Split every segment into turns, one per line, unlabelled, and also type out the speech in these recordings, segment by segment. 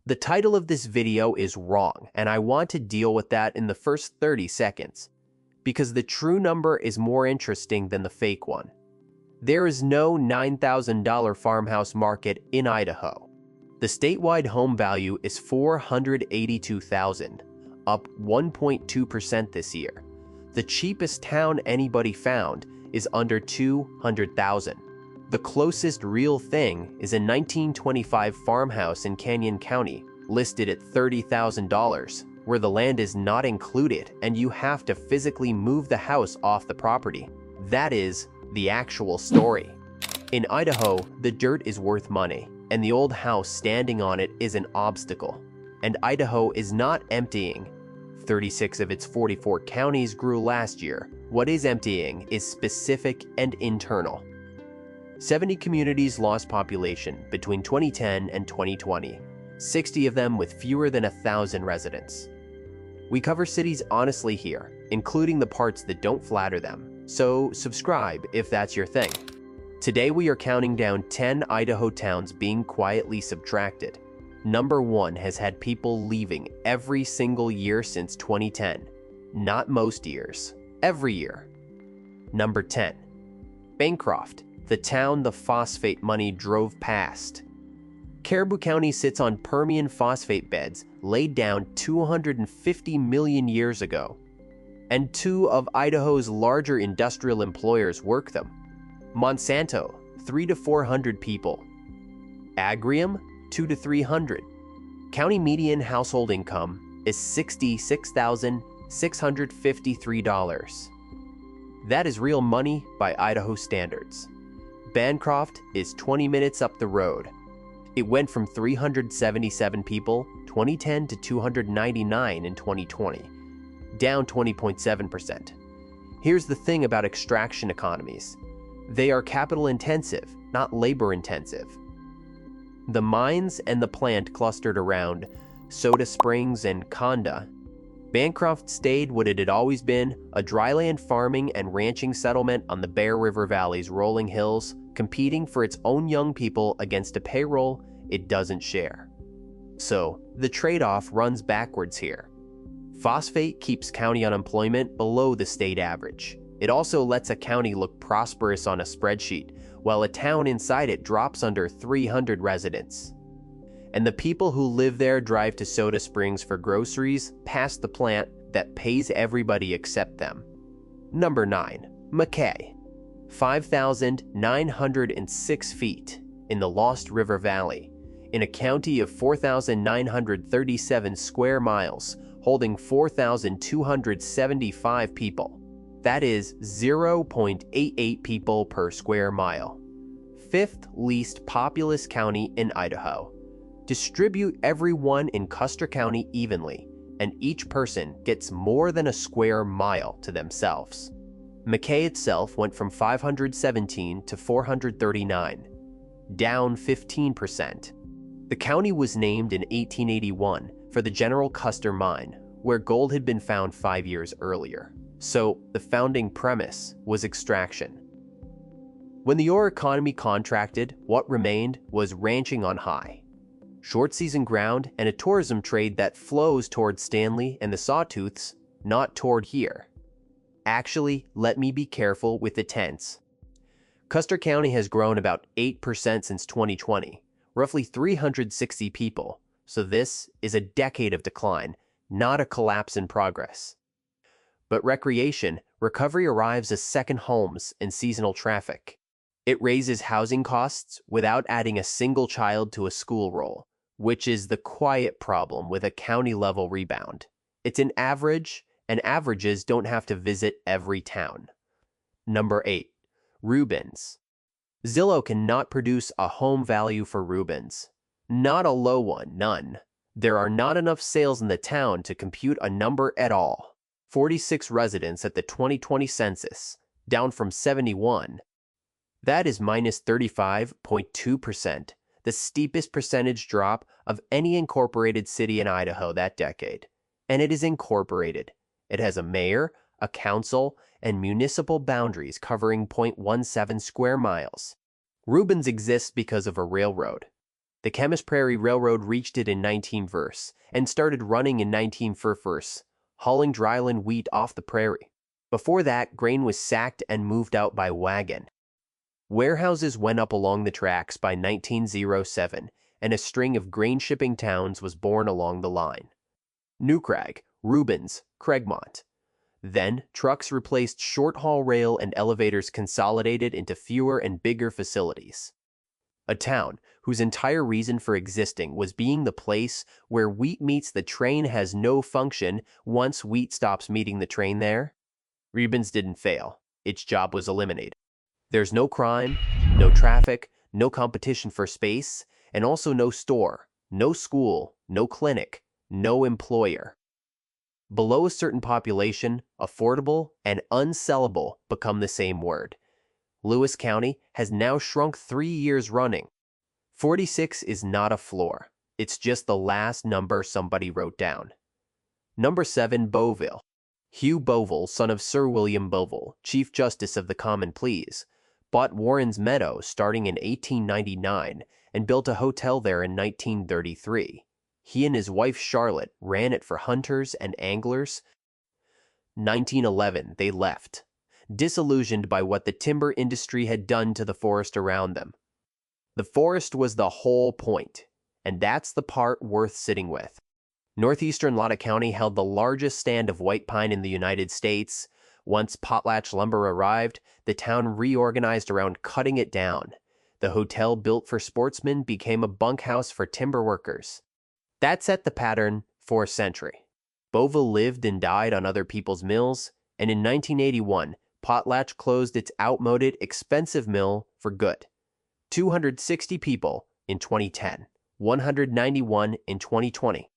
The title of this video is wrong, and I want to deal with that in the first 30 seconds, because the true number is more interesting than the fake one. There is no $9,000 farmhouse market in Idaho. The statewide home value is $482,000, up 1.2% this year. The cheapest town anybody found is under $200,000. The closest real thing is a 1925 farmhouse in Canyon County, listed at $30,000, where the land is not included and you have to physically move the house off the property. That is the actual story. In Idaho, the dirt is worth money, and the old house standing on it is an obstacle. And Idaho is not emptying. 36 of its 44 counties grew last year. What is emptying is specific and internal. 70 communities lost population between 2010 and 2020, 60 of them with fewer than 1,000 residents. We cover cities honestly here, including the parts that don't flatter them, so subscribe if that's your thing. Today we are counting down 10 Idaho towns being quietly subtracted. Number 1 has had people leaving every single year since 2010. Not most years, every year. Number 10. Bancroft, the town the phosphate money drove past. Caribou County sits on Permian phosphate beds laid down 250 million years ago, and 2 of Idaho's larger industrial employers work them. Monsanto, 300 to 400 people. Agrium, 200 to 300. County median household income is $66,653. That is real money by Idaho standards. Bancroft is 20 minutes up the road. It went from 377 people 2010 to 299 in 2020, down 20.7%. Here's the thing about extraction economies. They are capital intensive, not labor intensive. The mines and the plant clustered around Soda Springs and Conda. Bancroft stayed what it had always been, a dryland farming and ranching settlement on the Bear River Valley's rolling hills, competing for its own young people against a payroll it doesn't share. So, the trade-off runs backwards here. Phosphate keeps county unemployment below the state average. It also lets a county look prosperous on a spreadsheet, while a town inside it drops under 300 residents. And the people who live there drive to Soda Springs for groceries past the plant that pays everybody except them. Number 9. Mackay, 5,906 feet in the Lost River Valley, in a county of 4,937 square miles, holding 4,275 people. That is 0.88 people per square mile. 5th least populous county in Idaho. Distribute everyone in Custer County evenly, and each person gets more than a square mile to themselves. Mackay itself went from 517 to 439, down 15%. The county was named in 1881 for the General Custer Mine, where gold had been found 5 years earlier. So the founding premise was extraction. When the ore economy contracted, what remained was ranching on high. Short-season ground and a tourism trade that flows toward Stanley and the Sawtooths, not toward here. Actually, let me be careful with the tense. Custer County has grown about 8% since 2020, roughly 360 people, so this is a decade of decline, not a collapse in progress. But recreation, recovery arrives as second homes and seasonal traffic. It raises housing costs without adding a single child to a school roll, which is the quiet problem with a county-level rebound. It's an average, and averages don't have to visit every town. Number 8. Reubens. Zillow cannot produce a home value for Reubens. Not a low one, none. There are not enough sales in the town to compute a number at all. 46 residents at the 2020 census, down from 71. That is minus 35.2%, the steepest percentage drop of any incorporated city in Idaho that decade. And it is incorporated. It has a mayor, a council, and municipal boundaries covering 0.17 square miles. Reubens exists because of a railroad. The Camas Prairie Railroad reached it in 19 verse and started running in 19 verse, hauling dryland wheat off the prairie. Before that, grain was sacked and moved out by wagon. Warehouses went up along the tracks by 1907, and a string of grain-shipping towns was born along the line. New Crag, Reubens, Craigmont. Then, trucks replaced short-haul rail and elevators consolidated into fewer and bigger facilities. A town whose entire reason for existing was being the place where wheat meets the train has no function once wheat stops meeting the train there. Reubens didn't fail. Its job was eliminated. There's no crime, no traffic, no competition for space, and also no store, no school, no clinic, no employer. Below a certain population, affordable and unsellable become the same word. Lewis County has now shrunk 3 years running. 46 is not a floor. It's just the last number somebody wrote down. Number 7, Bovill. Hugh Bovill, son of Sir William Bovill, Chief Justice of the Common Pleas, bought Warren's Meadow starting in 1899 and built a hotel there in 1933. He and his wife Charlotte ran it for hunters and anglers. 1911, they left, disillusioned by what the timber industry had done to the forest around them. The forest was the whole point, and that's the part worth sitting with. Northeastern Lotta County held the largest stand of white pine in the United States. Once potlatch lumber arrived, the town reorganized around cutting it down. The hotel built for sportsmen became a bunkhouse for timber workers. That set the pattern for a century. Bovill lived and died on other people's mills, and in 1981, Potlatch closed its outmoded, expensive mill for good. 260 people in 2010, 191 in 2020.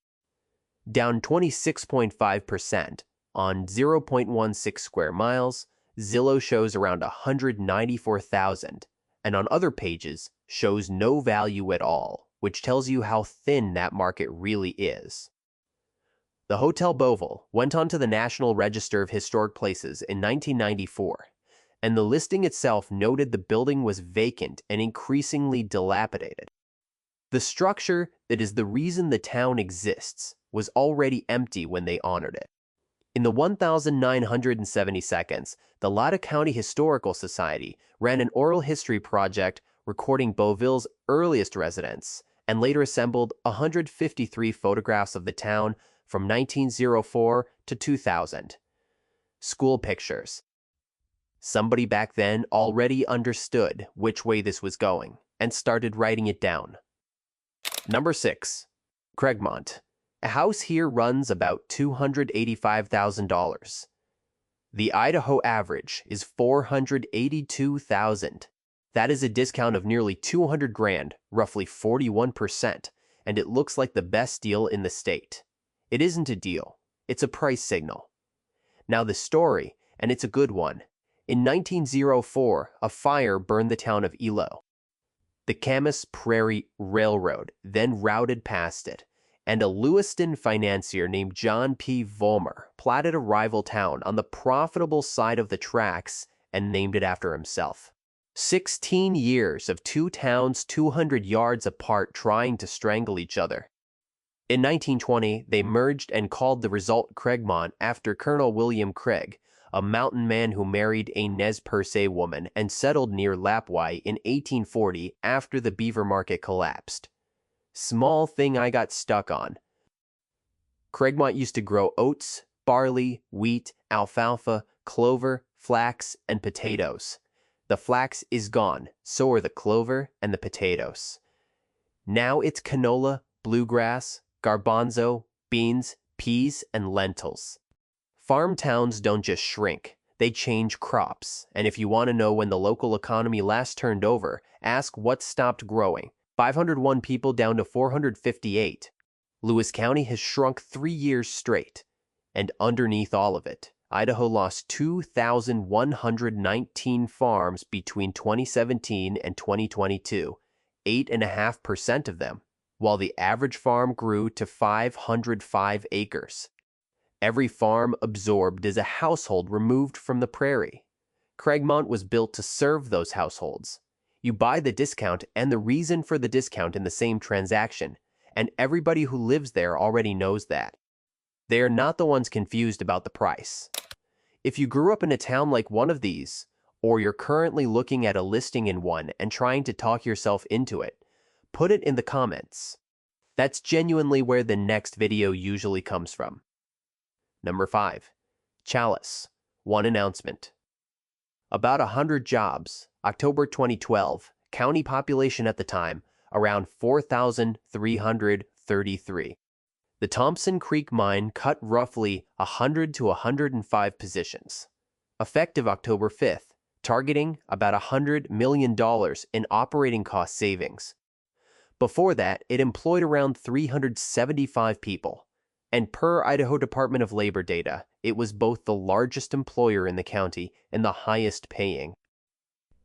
Down 26.5%. On 0.16 square miles, Zillow shows around 194,000, and on other pages shows no value at all, which tells you how thin that market really is. The Hotel Bovill went onto the National Register of Historic Places in 1994, and the listing itself noted the building was vacant and increasingly dilapidated. The structure that is the reason the town exists was already empty when they honored it. In the 1,970 seconds, the Lotta County Historical Society ran an oral history project recording Bovill's earliest residents and later assembled 153 photographs of the town from 1904 to 2000. School pictures. Somebody back then already understood which way this was going and started writing it down. Number 6. Craigmont. A house here runs about $285,000. The Idaho average is $482,000. That is a discount of nearly $200,000, roughly 41%, and it looks like the best deal in the state. It isn't a deal, it's a price signal. Now the story, and it's a good one. In 1904, a fire burned the town of Idaho. The Camas Prairie Railroad then routed past it, and a Lewiston financier named John P. Vollmer platted a rival town on the profitable side of the tracks and named it after himself. 16 years of two towns 200 yards apart trying to strangle each other. In 1920, they merged and called the result Craigmont after Colonel William Craig, a mountain man who married a Nez Perce woman and settled near Lapwai in 1840 after the beaver market collapsed. Small thing I got stuck on. Craigmont used to grow oats, barley, wheat, alfalfa, clover, flax, and potatoes. The flax is gone, so are the clover and the potatoes. Now it's canola, bluegrass, garbanzo, beans, peas, and lentils. Farm towns don't just shrink, they change crops, and if you want to know when the local economy last turned over, ask what stopped growing. 501 people down to 458. Lewis County has shrunk 3 years straight. And underneath all of it, Idaho lost 2,119 farms between 2017 and 2022, 8.5% of them, while the average farm grew to 505 acres. Every farm absorbed is a household removed from the prairie. Craigmont was built to serve those households. You buy the discount and the reason for the discount in the same transaction, and everybody who lives there already knows that. They are not the ones confused about the price. If you grew up in a town like one of these, or you're currently looking at a listing in one and trying to talk yourself into it, put it in the comments. That's genuinely where the next video usually comes from. Number 5. Challis. One announcement. About 100 jobs. October 2012. County population at the time, around 4,333. The Thompson Creek mine cut roughly 100 to 105 positions. Effective October 5th, targeting about $100 million in operating cost savings. Before that, it employed around 375 people. And per Idaho Department of Labor data, it was both the largest employer in the county and the highest paying.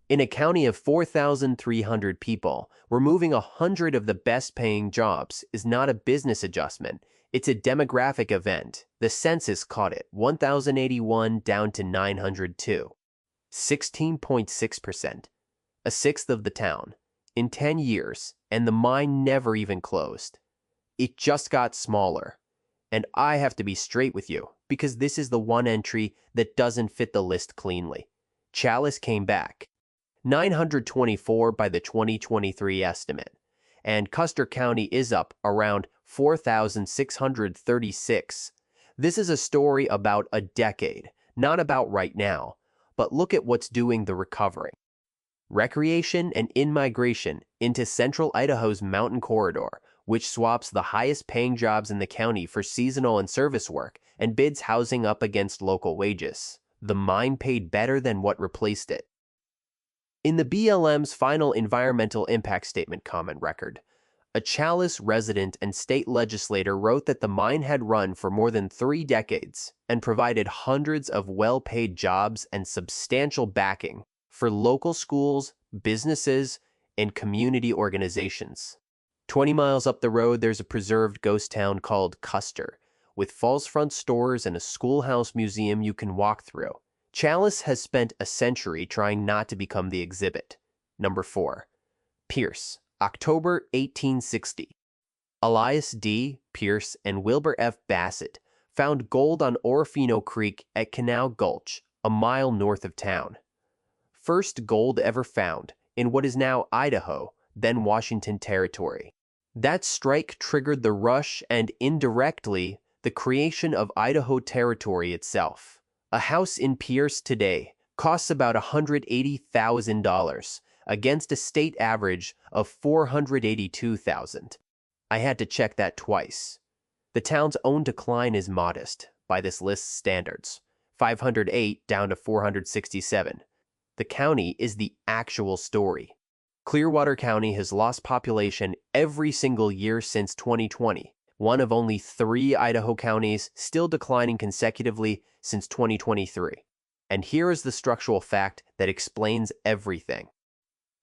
In a county of 4,300 people, removing 100 of the best paying jobs is not a business adjustment, it's a demographic event. The census caught it, 1,081 down to 902. 16.6%, a sixth of the town, in 10 years, and the mine never even closed. It just got smaller. And I have to be straight with you, because this is the one entry that doesn't fit the list cleanly. Challis came back. 924 by the 2023 estimate, and Custer County is up around 4,636. This is a story about a decade, not about right now, but look at what's doing the recovering. Recreation and in-migration into central Idaho's mountain corridor, which swaps the highest paying jobs in the county for seasonal and service work and bids housing up against local wages. The mine paid better than what replaced it. In the BLM's final environmental impact statement comment record, a Challis resident and state legislator wrote that the mine had run for more than 3 decades and provided hundreds of well-paid jobs and substantial backing for local schools, businesses, and community organizations. 20 miles up the road, there's a preserved ghost town called Custer, with false front stores and a schoolhouse museum you can walk through. Challis has spent a century trying not to become the exhibit. Number 4. Pierce, October 1860. Elias D. Pierce and Wilbur F. Bassett found gold on Orofino Creek at Canal Gulch, a mile north of town. First gold ever found in what is now Idaho, then Washington Territory. That strike triggered the rush and, indirectly, the creation of Idaho Territory itself. A house in Pierce today costs about $180,000 against a state average of $482,000. I had to check that twice. The town's own decline is modest by this list's standards, 508 down to 467. The county is the actual story. Clearwater County has lost population every single year since 2020. One of only 3 Idaho counties still declining consecutively since 2023. And here is the structural fact that explains everything.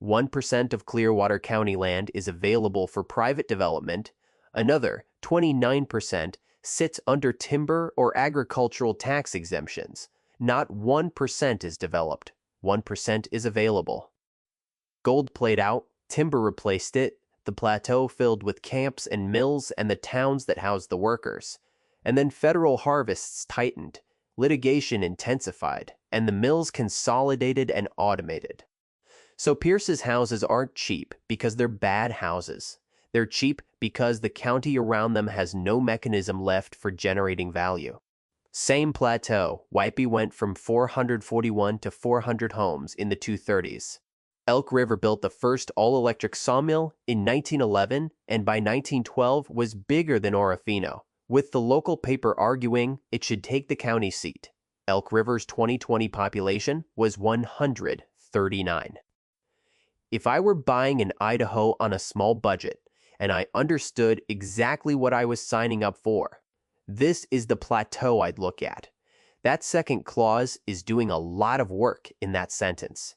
1% of Clearwater County land is available for private development. Another 29% sits under timber or agricultural tax exemptions. Not 1% is developed. 1% is available. Gold played out, timber replaced it, the plateau filled with camps and mills and the towns that housed the workers. And then federal harvests tightened, litigation intensified, and the mills consolidated and automated. So Pierce's houses aren't cheap because they're bad houses. They're cheap because the county around them has no mechanism left for generating value. Same plateau, Whiteby went from 441 to 400 homes in the 230s. Elk River built the first all-electric sawmill in 1911 and by 1912 was bigger than Orofino, with the local paper arguing it should take the county seat. Elk River's 2020 population was 139. If I were buying in Idaho on a small budget and I understood exactly what I was signing up for, this is the plateau I'd look at. That second clause is doing a lot of work in that sentence.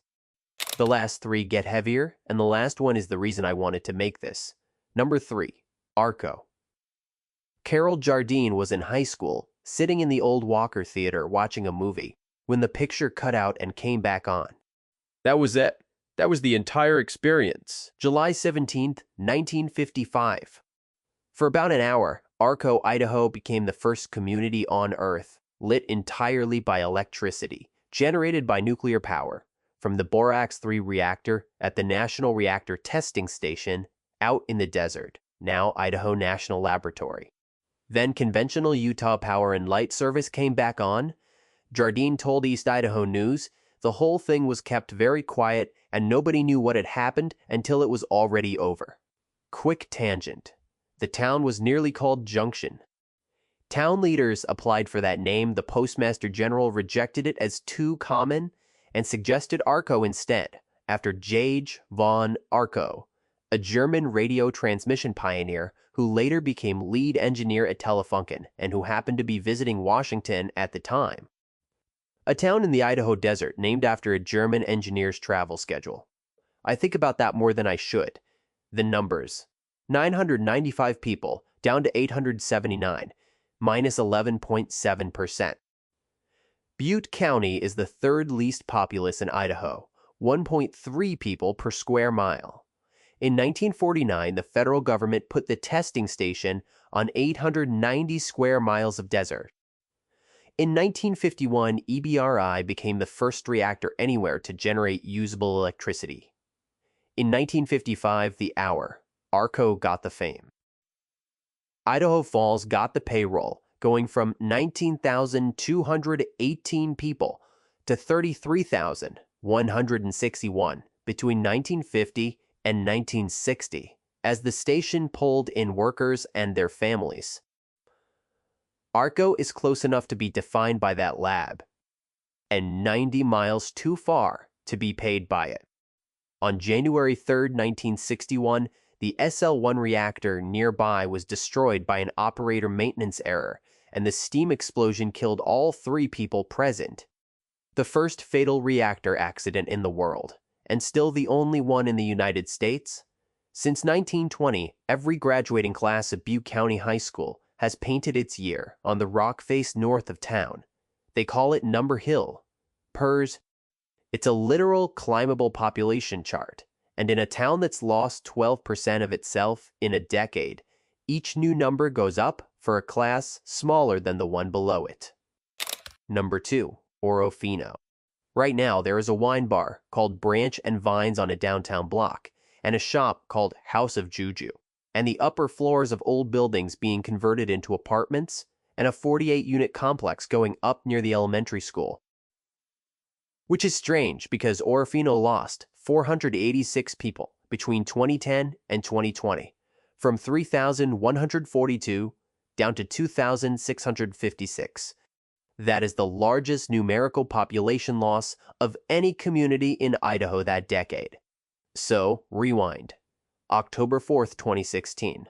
The last 3 get heavier, and the last one is the reason I wanted to make this. Number 3, Arco. Carol Jardine was in high school, sitting in the old Walker Theater watching a movie, when the picture cut out and came back on. That was it. That was the entire experience. July 17th, 1955. For about an hour, Arco, Idaho became the first community on Earth lit entirely by electricity, generated by nuclear power, from the Borax-3 reactor at the National Reactor Testing Station out in the desert, now Idaho National Laboratory. Then conventional Utah Power and Light Service came back on. Jardine told East Idaho News the whole thing was kept very quiet and nobody knew what had happened until it was already over. Quick tangent. The town was nearly called Junction. Town leaders applied for that name. The Postmaster General rejected it as too common and suggested Arco instead, after J. von Arco, a German radio transmission pioneer who later became lead engineer at Telefunken and who happened to be visiting Washington at the time. A town in the Idaho desert named after a German engineer's travel schedule. I think about that more than I should. The numbers. 995 people, down to 879, minus 11.7%. Butte County is the third least populous in Idaho, 1.3 people per square mile. In 1949, the federal government put the testing station on 890 square miles of desert. In 1951, EBRI became the first reactor anywhere to generate usable electricity. In 1955, the hour, Arco got the fame. Idaho Falls got the payroll, going from 19,218 people to 33,161 between 1950 and 1960, as the station pulled in workers and their families. Arco is close enough to be defined by that lab, and 90 miles too far to be paid by it. On January 3, 1961, the SL-1 reactor nearby was destroyed by an operator maintenance error, and the steam explosion killed all 3 people present. The first fatal reactor accident in the world, and still the only one in the United States. Since 1920, every graduating class of Butte County High School has painted its year on the rock face north of town. They call it Number Hill. PERS. It's a literal climbable population chart, and in a town that's lost 12% of itself in a decade, each new number goes up for a class smaller than the one below it. Number 2, Orofino. Right now, there is a wine bar called Branch and Vines on a downtown block, and a shop called House of Juju, and the upper floors of old buildings being converted into apartments, and a 48-unit complex going up near the elementary school. Which is strange because Orofino lost 486 people between 2010 and 2020, from 3,142 down to 2,656. That is the largest numerical population loss of any community in Idaho that decade. So, rewind. October 4th, 2016.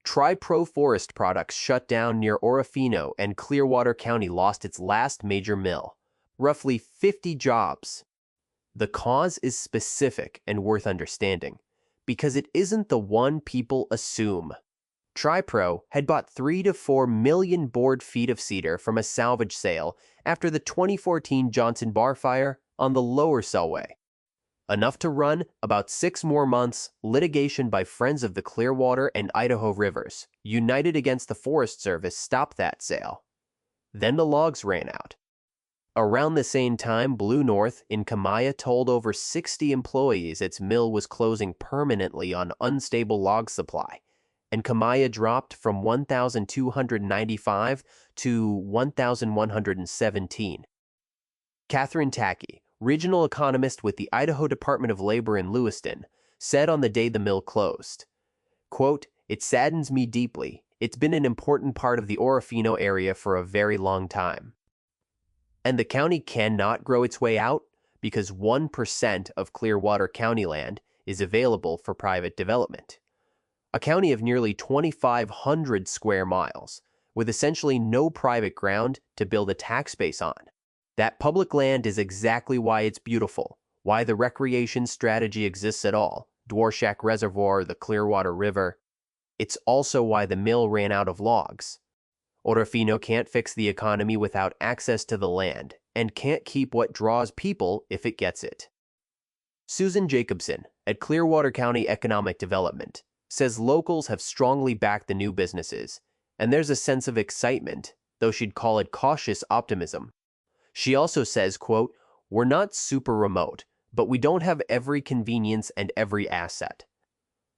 Tri-Pro Forest Products shut down near Orofino, and Clearwater County lost its last major mill. Roughly 50 jobs. The cause is specific and worth understanding, because it isn't the one people assume. Tri-Pro had bought 3 to 4 million board feet of cedar from a salvage sale after the 2014 Johnson Bar fire on the Lower Selway. Enough to run about 6 more months litigation by Friends of the Clearwater and Idaho Rivers, united against the Forest Service, stopped that sale. Then the logs ran out. Around the same time, Blue North in Kamaya told over 60 employees its mill was closing permanently on unstable log supply, and Kamaya dropped from 1,295 to 1,117. Catherine Tackey, regional economist with the Idaho Department of Labor in Lewiston, said on the day the mill closed, quote, "It saddens me deeply. It's been an important part of the Orofino area for a very long time. And the county cannot grow its way out because 1% of Clearwater County land is available for private development. A county of nearly 2,500 square miles, with essentially no private ground to build a tax base on. That public land is exactly why it's beautiful, why the recreation strategy exists at all, Dworshak Reservoir, the Clearwater River. It's also why the mill ran out of logs. Orofino can't fix the economy without access to the land, and can't keep what draws people if it gets it. Susan Jacobson at Clearwater County Economic Development says locals have strongly backed the new businesses, and there's a sense of excitement, though she'd call it cautious optimism. She also says, quote, "We're not super remote, but we don't have every convenience and every asset."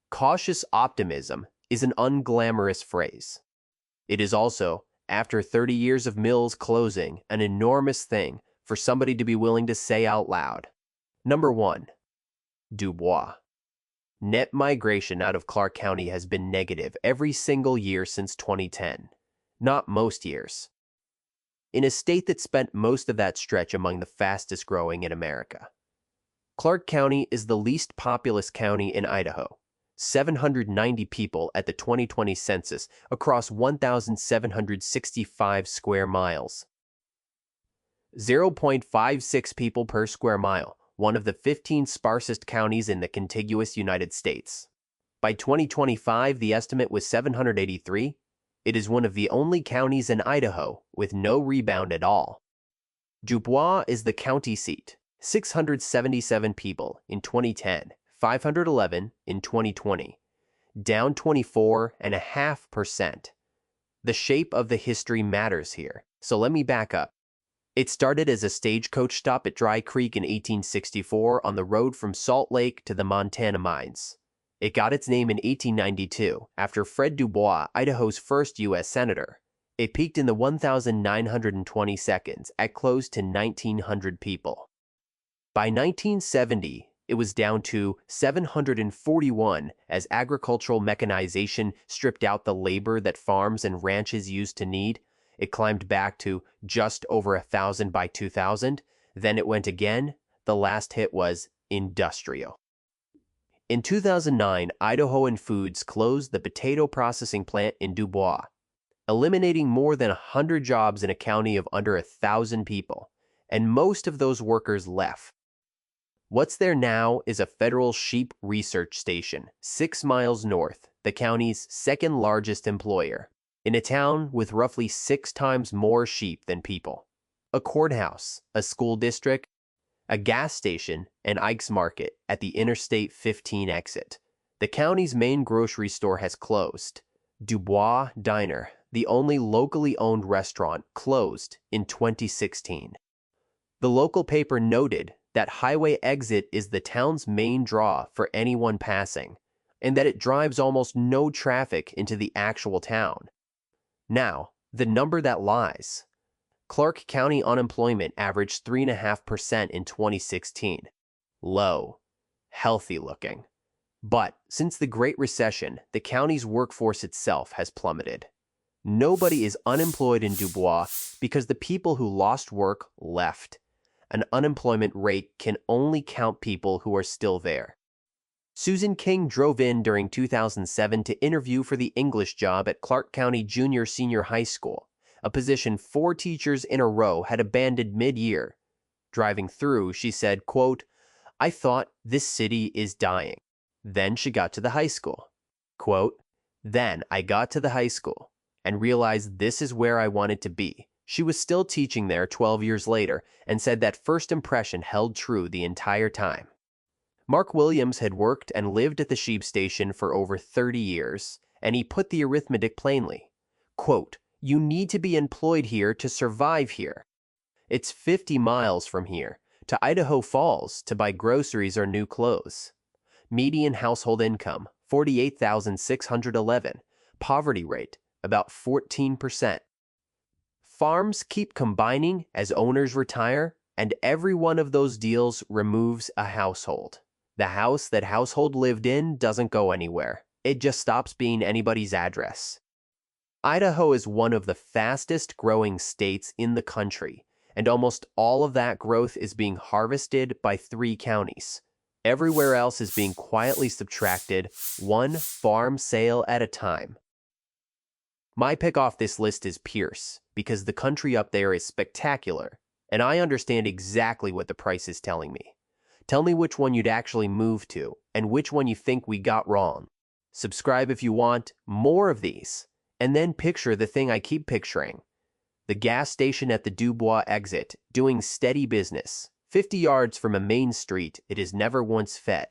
Cautious optimism is an unglamorous phrase. It is also, after 30 years of mills closing, an enormous thing for somebody to be willing to say out loud. Number 1. Dubois. Net migration out of Clark County has been negative every single year since 2010. Not most years. In a state that spent most of that stretch among the fastest growing in America. Clark County is the least populous county in Idaho. 790 people at the 2020 census across 1,765 square miles. 0.56 people per square mile, one of the 15 sparsest counties in the contiguous United States. By 2025, the estimate was 783. It is one of the only counties in Idaho with no rebound at all. Dubois is the county seat, 677 people in 2010, 511 in 2020, down 24.5%. The shape of the history matters here, so let me back up. It started as a stagecoach stop at Dry Creek in 1864 on the road from Salt Lake to the Montana mines. It got its name in 1892 after Fred Dubois, Idaho's first U.S. Senator. It peaked in the 1,920 seconds at close to 1,900 people. By 1970, it was down to 741 as agricultural mechanization stripped out the labor that farms and ranches used to need. It climbed back to just over 1,000 by 2000. Then it went again. The last hit was industrial. In 2009, Idaho and Foods closed the potato processing plant in Dubois, eliminating more than 100 jobs in a county of under 1,000 people, and most of those workers left. What's there now is a federal sheep research station 6 miles north, the county's second largest employer, in a town with roughly 6 times more sheep than people. A courthouse, a school district, a gas station, and Ike's Market at the Interstate 15 exit. The county's main grocery store has closed. Dubois Diner, the only locally owned restaurant, closed in 2016. The local paper noted that highway exit is the town's main draw for anyone passing, and that it drives almost no traffic into the actual town. Now, the number that lies. Clark County unemployment averaged 3.5% in 2016. Low. Healthy looking. But since the Great Recession, the county's workforce itself has plummeted. Nobody is unemployed in Dubois because the people who lost work left. An unemployment rate can only count people who are still there. Susan King drove in during 2007 to interview for the English job at Clark County Junior-Senior High School, a position 4 teachers in a row had abandoned mid-year. Driving through, she said, quote, "I thought this city is dying." Then she got to the high school. Quote, "Then I got to the high school and realized this is where I wanted to be." She was still teaching there 12 years later and said that first impression held true the entire time. Mark Williams had worked and lived at the sheep station for over 30 years, and he put the arithmetic plainly. Quote, "You need to be employed here to survive here. It's 50 miles from here to Idaho Falls to buy groceries or new clothes. Median household income, $48,611. Poverty rate, about 14%. Farms keep combining as owners retire, and every one of those deals removes a household. The house that household lived in doesn't go anywhere. It just stops being anybody's address." Idaho is one of the fastest growing states in the country, and almost all of that growth is being harvested by 3 counties. Everywhere else is being quietly subtracted, one farm sale at a time. My pick off this list is Pierce, because the country up there is spectacular, and I understand exactly what the price is telling me. Tell me which one you'd actually move to, and which one you think we got wrong. Subscribe if you want more of these, and then picture the thing I keep picturing. The gas station at the Dubois exit, doing steady business, 50 yards from a main street, it is never once fed.